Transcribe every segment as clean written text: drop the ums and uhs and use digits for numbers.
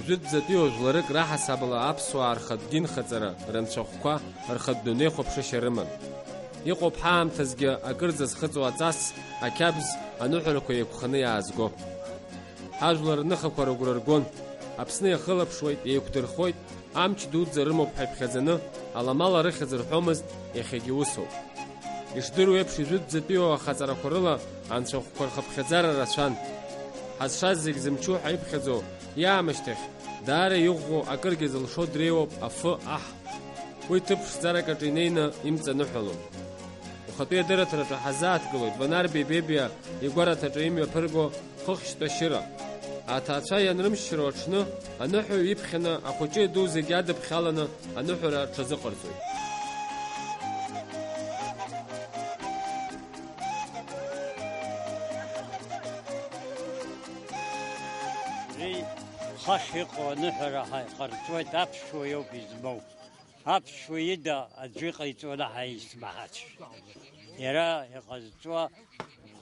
Жәытәӡатәи жәларык раҳасабала аԥсуаа рхатә динхаҵара рынцәахәқәа рхатә дунеихә аԥшышьа рыман. Иҟоуп ҳаамҭазгьы акыр зазхыҵуа аҵас, ақьабз, аныҳәарақәа еиқәханы иаазго. Ҳажәлар рныхақәа рыгәра ргон, Аԥсны иахылаԥшуеит, еиқәдырхоит, амч дуӡӡа рымоуп ҳәа иԥхьаӡаны, аламала рыхьӡ рҳәомызт, иахьагьы усоуп. Ишдыру еиԥш ижәытәӡатәиу ахаҵарақәа рыла анцәахәқәа рхыԥхьаӡара рацәан. Ҳазшаз зегь зымчу ҳәа иԥхьаӡо, иаамышьҭахь, даара иӷәӷәо акыргьы зылшо дреиуоуп афы аҳ. Уи ҭыԥ ԥшӡарак инеины имҵаныҳәалон. Ухатәы иадырраҭараҿы ҳазааҭгылоит Ванар Бебебиа игәараҭаҿы имҩаԥырго хыхьшьтәа шьыра. Аҭаацәа ианрымшьшьыроу аҽны, аныҳәаҩ иԥхьаны ахәыҷы иду зегь адыԥхьаланы аныҳәара рҽазыҟарҵоит. Хахь иҟоу аныҳәара ҳаиҟарҵоит, аԥсуа иоуп измоу. Аԥсуа ида аӡәы иҟаиҵоны ҳаисмаҳацшь. Иара иҟазҵуа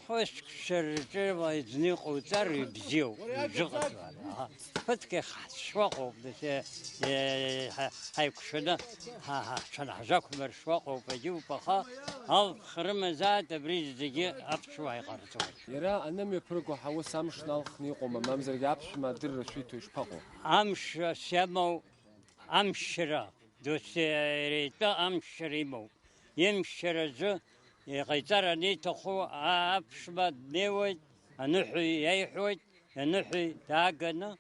хәышәкцәа рҿы зны иҟоуҵар ибзиоуп, ибжыҟаҵәар. Ԥыҭк иахҳцәуаҟоуп, ҳаиқәшәаны ҳҽанаҳжақәмыршәуаҟоуп, агьыупаха алԥха рымазааит абри зегьы аԥсуаа иҟарҵоит. Иара анымҩаԥырго ҳаус амшны алхны иҟоума, мамзаргьы аԥшәма адырра шәиҭо ишԥаҟоу? Амш сиамоу амшьара, досереитәы амшьара имоуп. Имшьаразы иҟаиҵар аниҭаху аԥшәма днеиуеит, аныҳәаҩ иаиҳәоит, аныҳәаҩ дааганы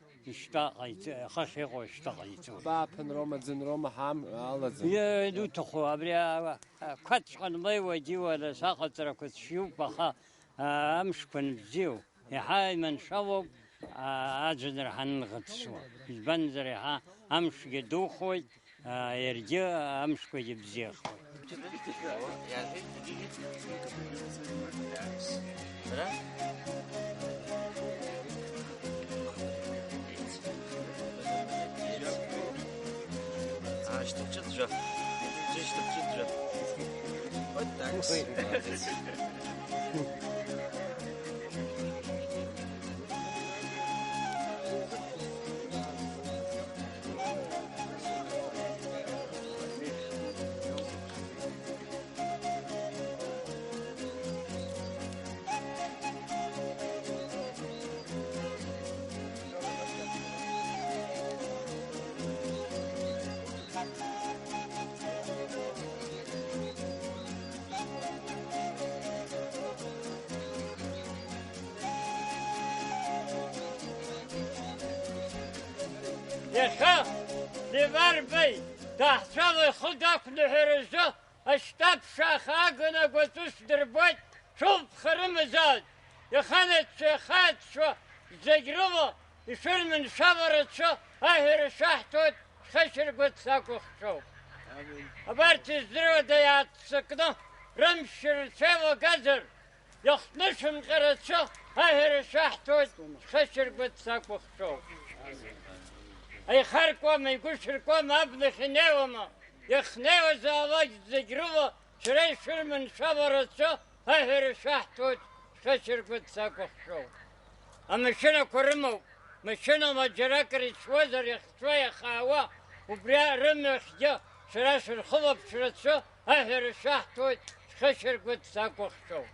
хахь иҟоу ишьҭа ҟаиҵоит. Бааԥынрома, ӡынрома ҳам алаӡам. Дуҭаху абри қәацәҟа нлеиуа диуаны саҟаҵарақәа цәиуп, аха амшқәа нбзиоуп. Иаҳа иманшәалоуп аӡынра ҳанӷыцуа. Избанзар иаҳа амшгьы духоит, иаргьы амшқәагьы бзиахоит. Штукчет-джа. Штукчет-джа. Вот так. Иаха Ливарбеи даҳцәала ихы дақәныҳәаразы ашьтаԥша ахааганы агәаҵәыс дырбоит, шәылԥха рымазааит. Иханаҵәа зегь рыла ишырманшәаларацы аҳәара шаҳҭоит, шәхашьыргәыҵ сакәыхшоуп. Абарҭ издыруада иааццакны рымшьырцәа еилагазар, иахҭнышәымҟьарацы аҳәара шаҳҭоит, шәхашьыргәыҵ сакәыхшоуп. Аихаркуама, игәышьыркуама, абнахь инеиуама, иахнеиуазаалак зегь рыла шәара ишырманшәаларацы аҳәара шаҳҭоит, шәхашьыргәыҵ сакәыхшоуп. Амашьынақәа рымоуп, машьынала џьаракыр ицуазар иахцәа иахаауа, убри рымҩахьгьы шәара шәырхылаԥшрацы аҳәара шаҳҭоит, шәхашьыргәыҵ сакәыхшоуп.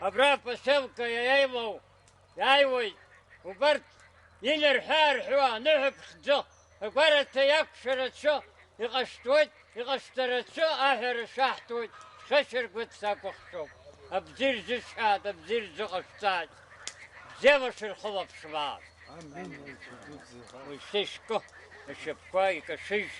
Абра апоселка иааиуеит, убарҭ инарҳәаарҳәуа аныҳәаԥхьӡы агәараҭа иақәшәарацы иҟашәҵоит, иҟашәҵарацы аҳәара шаҳҭоит, шәхашьыргәыҵ сакәыхшоуп. Абзир зышҳәаат, абзир зыҟашәҵааит, бзиала шәырхылаԥшлааит. Уажәшьҭа ишкы, ашьапқәа икашыжь.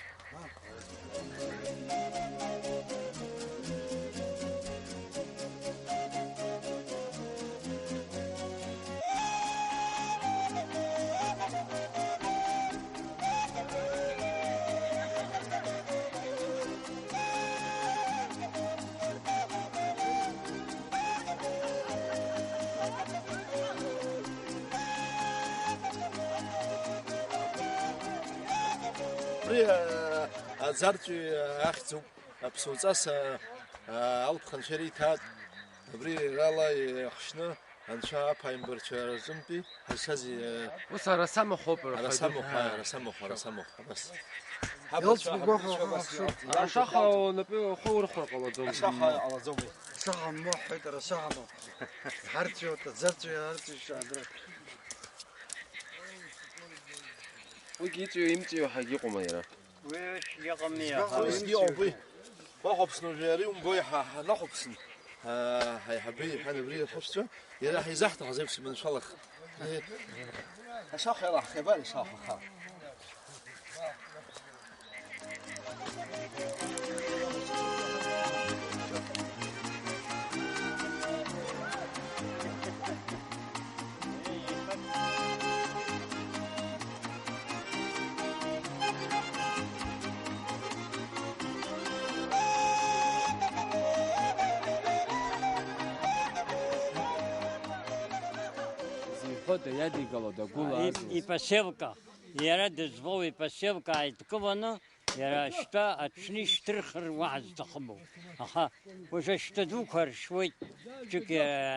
Аӡарҵәи ахьӡуп, аԥсуҵас алԥха ншәара иҭаат, абри рала иахшьны أنشا بايمبرتشر زمبي هسازي وصار سامحوا رسموخ بس يلص بقوح شخو نبي خور خلق الله زوم على زومي صح موحد رصح حرتي وتزرتي هرتي شادر وجيتو يمتي حقيقة ما يرى ويش يقميها ويسكي أوبي ما حبسنا جاري ومبوي لا حبسنا هاي حبيبي حنا بريد حبسته يا راح يزحت عزيب من شلخ شاخ راح خبالي شاخ خا خد يدي قالوا ده قول и поселка. يرى دزبو и поселка يتكونوا يرى شتا أتشني شترخر واحد تخمو. أها وش اشتدوكر شوي شك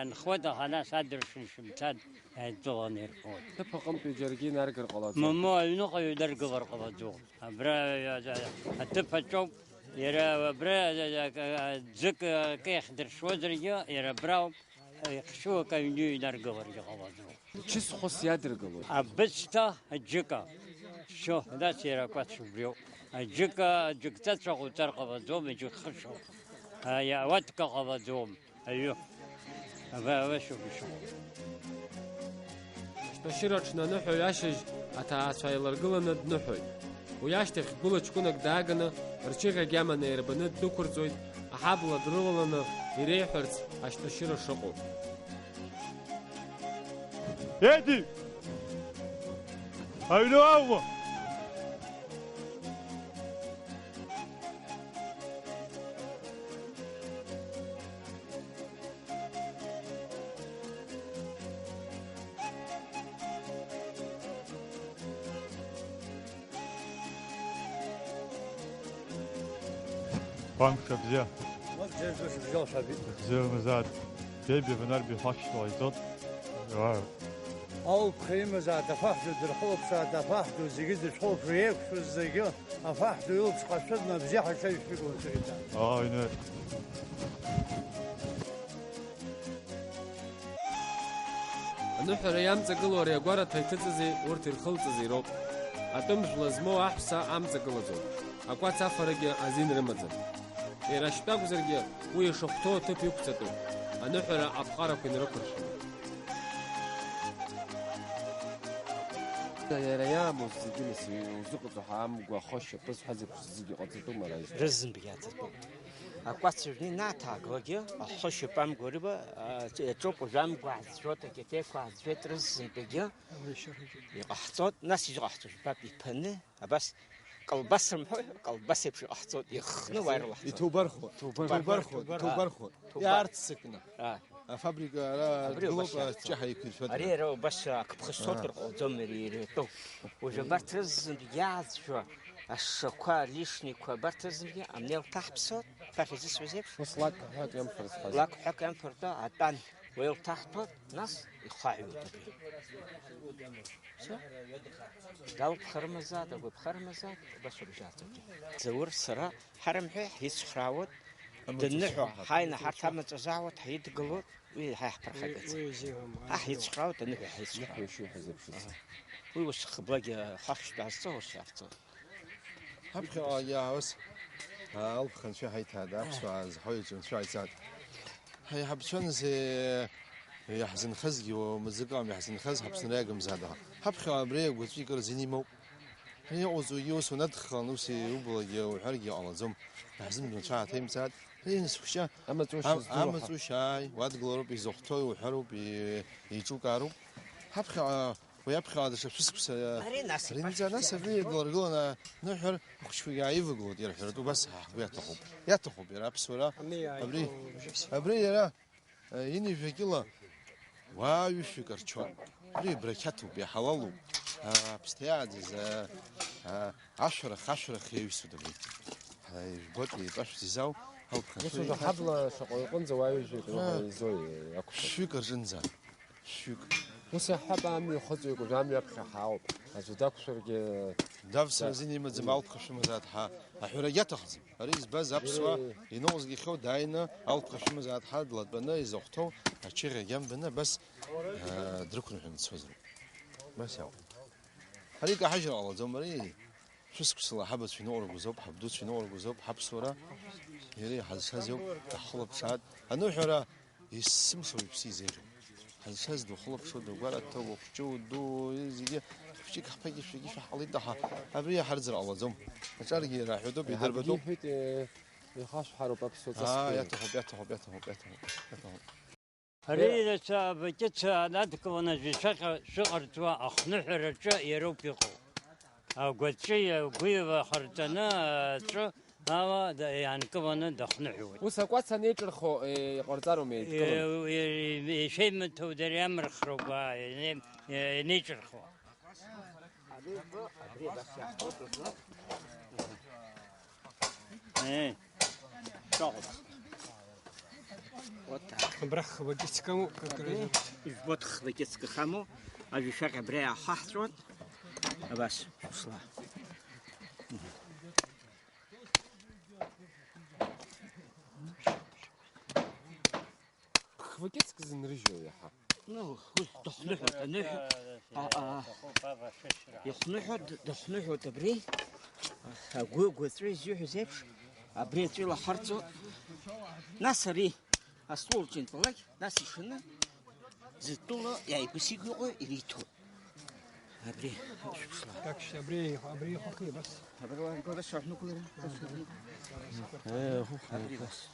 نخوده خلاص أدرس شمتاد هيدوانير خود. تفهم في جرجين أرجع قلات ماما ينقى يدرج ورقة برا التفتشوب يرى برا زك كيخ درش وزرية يرى برا شو كان يدرج ورقة تشيس خص يدرج قلات أبستا الجكا شو ده سيرا كواتش بيو الجكا جكتا شغل ترقى دوم يجي خشوا يا واتك قبا دوم أيوه أبا شو بشو تشيرتنا نحو ياشج أتا أسفايلر قلنا نحو وياشتخ قلة شكونك داغنا رشيغا جامنا يربنا دوكرزويد أحابلا درولنا يريحرز أشتشير الشقو يدي هايلو أول بانك بزيا ما تجوز بجوش حبيبي بزيا مزاد بيبي بنربي حش طايزات أو خيمة زاد فحد الحوب زاد فحد زيجد الحوب ريك شو زيجد فحد يلبس قشدنا بزيحة شيء يقول سيدا هنا نحو ريام تقلوا رياغورا تيتزي ورتي الخلطزي روب أتمش لازمو أحسا عم تقلزو أقوى تفرق أزين رمزن إيراشتاق زرقيا ويشوفتو تبي يكتتو نحو أبقارا كن ركرش يا ريام وزيجين سي وزقطو حام وخش بس حزب زيجي قطتو مرايز رزم بياتت أقوى ناتا غوجي أخش بام غوربا تروبو جام قاعد شوت كتير قاعد شوت رزم بيجي يقحطوت ناس يقحطوا بابي بني بس قلبسم قلبسي بشو أحطوت يخنو وير الله توبرخو يا أرت سكنة فابريكا جلوب تشحي كل فترة أريرو بس كبخشوت الزمري تو وجبرت رزم بيجي شو الشقة ليشني كبرت رزم بيجي أمنيل تحبسوت فافيزيس وزيب وصلك هاك ينفرس حاجة لاك حق ينفردا عدان ويل تحبط ناس يخاعوا تبي شو قلب خرمزات أو بخرمزات بس رجعت زور سرا حرم حيس خراوت دنحو حين حتى ما تزعوت حيد قلوت وي حيح برخبت حيس خراوت دنحو حيس نحو شو حزب شو ويوش خبلاقي خاش بعصو وشافته هبخي يا وس ألف خمسة هيت هذا بس حويج شو عايزات هي حبشون زي يحزن خزي ومزقام يحزن خز حبسن راقم زادها هبخي بريق وتفكر زيني مو هي عوزو يوس وندخل نفسي وبلغي وحرقي على زم يحزن من شاعة تيم زاد هي نسخشة أما توشاي وادقلو بيزوختوي وحرو بيجو كارو هبخي ويبخي هذا شيء بس رينجا ناس في يقولون نحر شوي عايف يقول يرحل وبس يتخب يا بس ولا أبري يا يني في كلا واي فكر شو أبري بركته بحلالو بستيعز 10 خيوس ودبي هاي بطلي باش تزاو حبل شقوقون زوايج زوي فكر جنزا شوك وسحب عمي خذ يقول عمي أبخي حاوب أجدك شرقي دافس زيني مزمالك خشم زاد ح حريات خزم ريز باز أبسوا ينوز يخو داينا ألق خشم زاد حد لبنا يزوجتو أشير جنبنا بس دركنا حن سوزر بس يا هذيك حاجة الله زمري شو سكسلا حبس في نور جوزب حبدوت في نور جوزب حبس ورا يري حزازيو تخلب سعد أنو حرا يسم سوي بسي زيرو حزاز دو خلب شو دو قال تو جو دو يزيد فيك حبيجي فيك في حالي ضحى أبري حرزر الله زم أشارجي راح يدو بيدر بدو يخاش حرب أبسط يتهب هريدة بجت نادك وانا شغرتوا أخنو حرجة يروبيقو أو قلت شيء وقوي خرجنا شو هوا يعني كمان دخنو حوي وسقط سنيتر خو قرطارو ميت شيء من تودري أمر خروبا نيتر خو إيه شغل برخ بجسكمو كقريب بطخ بجسك خمو أجي شق بريا حاحترون بس صلاة خفكتك زنرجو يا حا نو دخنوحو تنوحو دخنوحو تبري أقوى ثري زيوحو زيبش أبري تريلا حرتو ناسري أصول جنتلك ناسي شنو زتولا يعني بسيقو إليتو أبري كاكش أبري خاكي بس أبري هذا شرح نقول أبري بس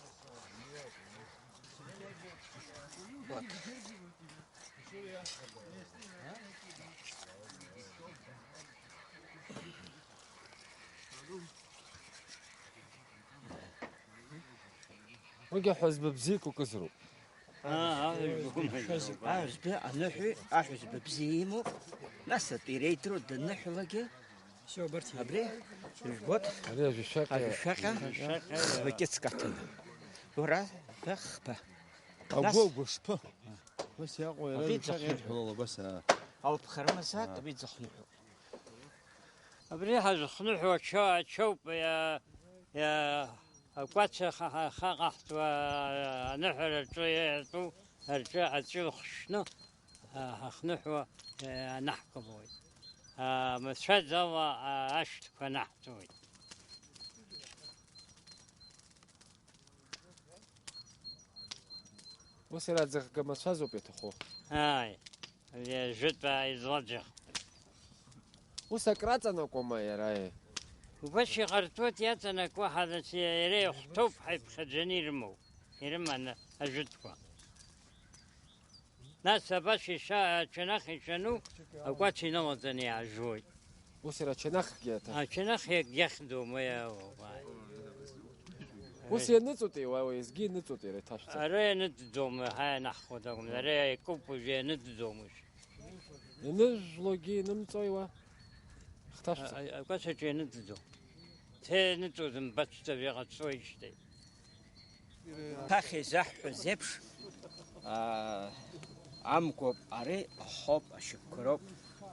وجا حزب بزيك وكسروا حزب النحو حزب بزيمو ناس تيريترو النحو لقى شو برتي أبري الجبط عليه الشقة بكيت سكتنا ورا بخبة أبوه بس بس يا أخوي والله بس أو بخرمسات تبي تزخنوه أبري حاجة خنوح وشوب يا قاتش خاقت ونحر الجيتو الجاء الجو خشنا خنوح ونحكموي متشدة وأشت فنحتوي وسيرات زغ كما شازو بيتخو هاي اللي جد يزوجه وسكرات أنا كوما يا راي وباش غرتوت ياتنك واحد يري خطوف حيب خجني رمو يرمى أجدكوا ناس باش شناخي شنو أقوات نوزني عجوي وسيرات شناخ جاتا شناخ ياخدو ميا وسير نتوتي ويزجي نتوتي رتاش أري ندوم هاي ناخدهم أري كوبو جي ندومش نجلوجي نمتوي اختاش أقوات جي ندوم تي ندوم بس تبي غتسويشتي تاخي زح زبش عمكوب أري حب أشكروب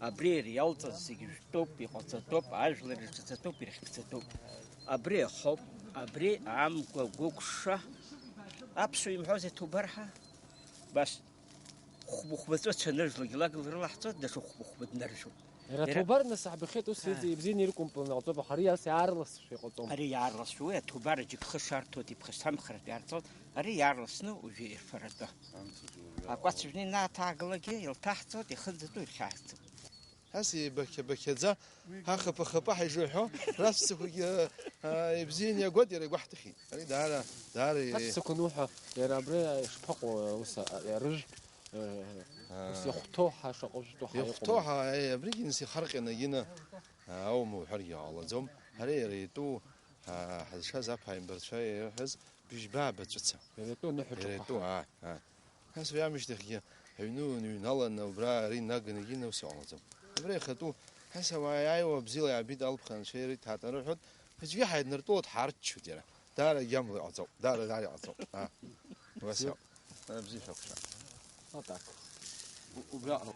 أبري ريالتا زيجتوب يقطعتوب عجل رجتوب يرخبتوب أبري حب أبري عمكوب جوكشة أبسو يمحوزة تبرها بس خبخبتو تنرجل جلاجل رلاحتو دشو خبخبت نرجو توبرنا صاحب خيط وسيدي بزين يركم بنعطوا بحرية سعرلس في قطعم أري يعرس شوية توبر جيك خشارتو تي بخشام خرط يعرسو أري يعرسنو وجي فرده أقوات بني ناتاقلقي يلتحتو يخدتو يرخاحتو هسي بكذا خبا حيجوحو راس بزين يا قد يا واحد خي يعني دار بس كنوحة يا ربري شبقوا وسا يا رج بس يخطوها يخطوها يا بريجي نسي خرقنا جينا أو مو حرية على زوم هري ريتو هذا شاز أبهايم برشاي هز بيجبع بتشتسا ريتو هس في عمش دخيا هينو نالا نبرا رين ناقن جينا وسعنا زوم بري خطو هسا وياي وبزيل عبيد ألب خان شيري تحت نروح بس في حد نرتوت حارت شو ترى دار جنب عصو دار عصو بس بزيل شوف أتاك وبيعرف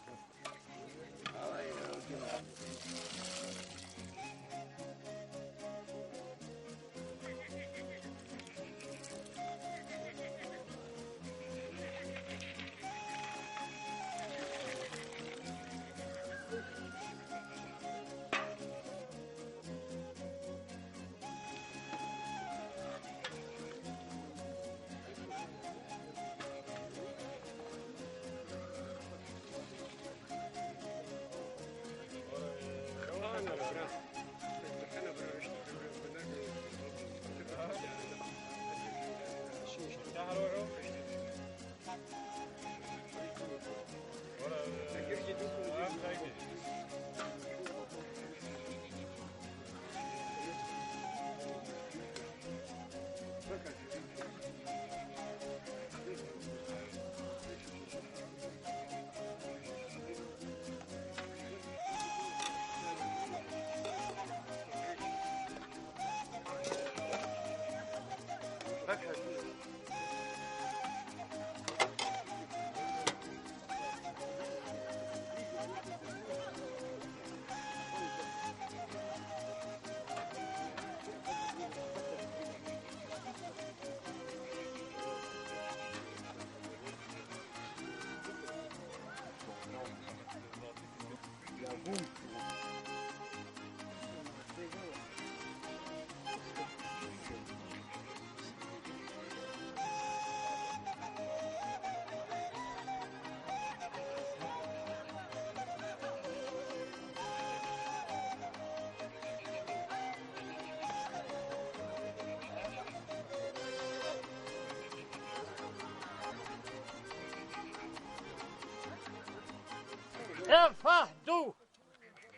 يا فهدو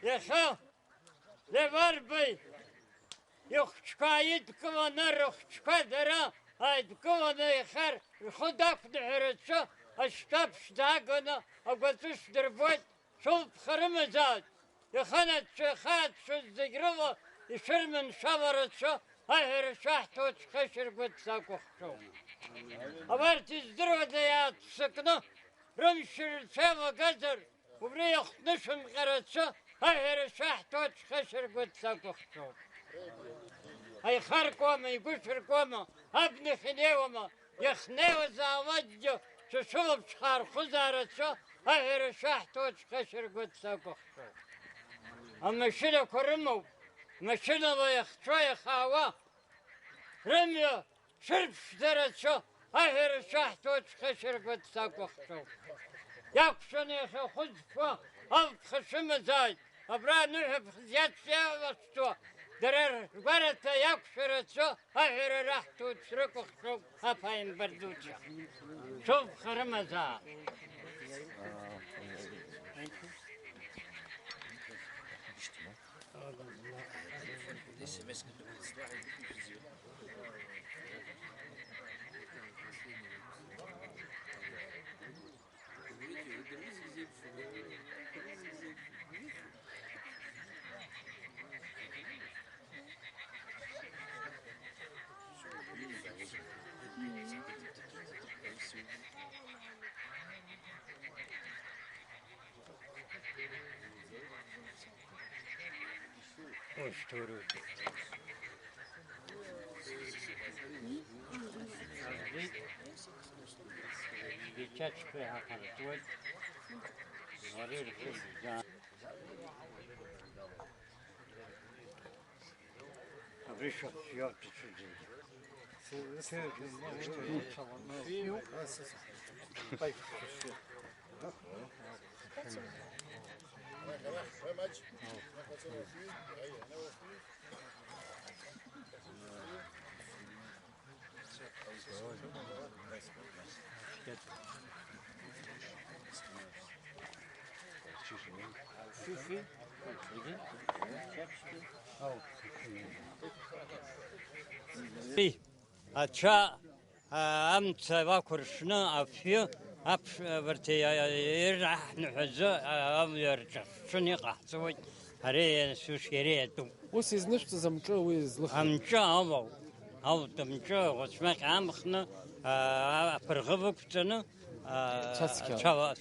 يا خا لبربي يخشكايد كوانا رخشكا درا هايد كوانا يخر خداك نحرتشا اشتاب شداقنا اقوتش دربوت شوف خرمزات يخنت شخات شزقروا يشر من شبرتشا هاي رشاحتو تخشر قد ساكو خشو أبرت الزرو ديات سكنة رمشر سيما قدر وبريخ نشم غرتشا هاي رشاحتو تخشر قد ساكو خشو هاي خاركوما يقشركوما ابن خنيوما يخنيو زاوجو ششوب شخار خزارتشا هاي رشاحتو تخشر قد ساكو خشو أما شنو كرمو مشنا ويخشوا خاوا رميا شرب شدرتشا هاي رشاحتو تخشر قد ساكو خشو يكشني خزفا أو خشم زاي أبرا نحب خزيات فيها وستوا درر غرتا يكشرتشا هاي رشاحتو تشركو خشو هفاين بردوتشا شوف خرمزا وشتورو بيتشاتش فيها قرطوج غرير في الجان أبريشو سيوت تشجي أتشا أمت باكرشنا أفيا أبش برتي يرح نحزة أم يرجع شني قحصوي هري سوشيريتو وسيزنش تزمجو ويزلخ أمجا أو تمجا وسمك عمخنا فرغبك تنا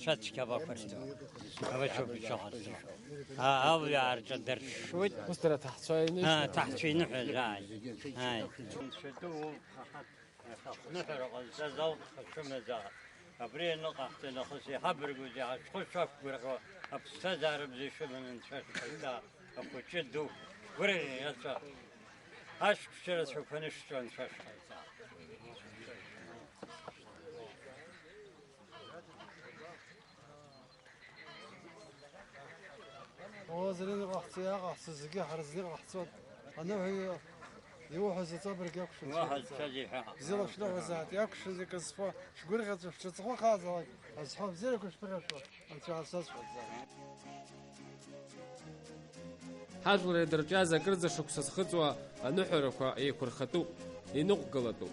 شاتسكا بفرستو أبشوف الشغل أو يارجع درشوت مسترى تحت شوي تحت شيء نحل هاي شدو نحر غزاز خشمزا أبري نقطة نخسي حبر جوزي خشوف برقة أبستدار بزي شبن انتشار كذا أكو شدو بري يسا هاش كشرت شوفنش شون شاش وزرين قحصيا قحصزقي حرزقي قحصود أنا هي يوحى زتابر ياكش واحد شجيع زيرو شنو وزات ياكش زيك الصفا شقول غات في تصفى خاصة أصحاب زيرو كش بغير شو أنت أساس وزات حاجة درجة زكرز شخص خطوة أنحركوا يكرختو ينقلتو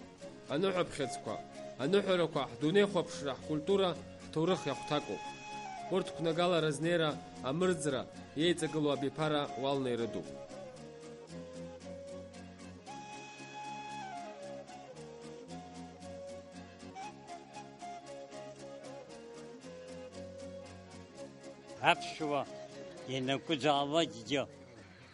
أنحب خطكوا أنحركوا دوني خوب شرح كولتورا تورخ يختاكو ورد كنقالة رزنيرة أمرزرة يتقلوا بيبارا والني ردو هبشوا ينكو زاواجيا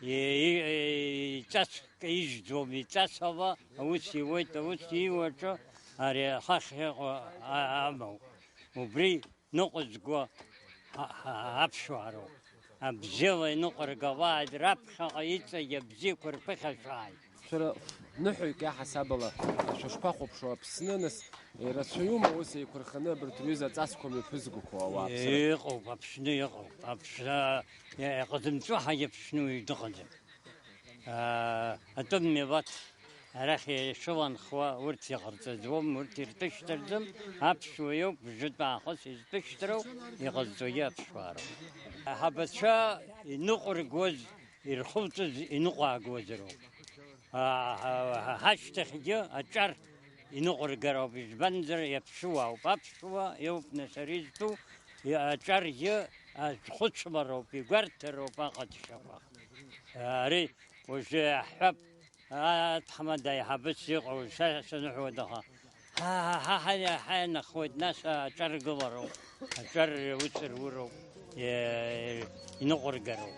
يتاس يجدو بيتاسوا أوسي ويت أوسي ويتو أري خاخ أمو وبري نقص قوا هبشوارو أبزيوي نقر قواعد ربخ يتسا يبزي كربخ شاي شرا نحوي كا حساب الله شو شباخو بشو بسننس رسيوم وسي كرخنا برتريزا تاسكم يفزقوا كوا يقو بشنو يقو بشنا يقدم شو حاجة بشنو يدقدم أتمنى بات راخي شوان خوا ورتي غرتزوم ورتي تشتردم هبشويو بجد مع خص يتشترو يغزويا بشوارو هبتشا نقر جوز يرخوت ينقع جوزرو هاشتخجا أشار ينقر جرو بيزبندر يبشوا وبابشوا يوب نسريزتو أشار يا خدش مرو بيقرترو باقد شوا ري وش حب تحمد يا حبس يقعو سنحو دها ها حين خويت ناس أشار قبرو أشار وسر ورو ينقر جرو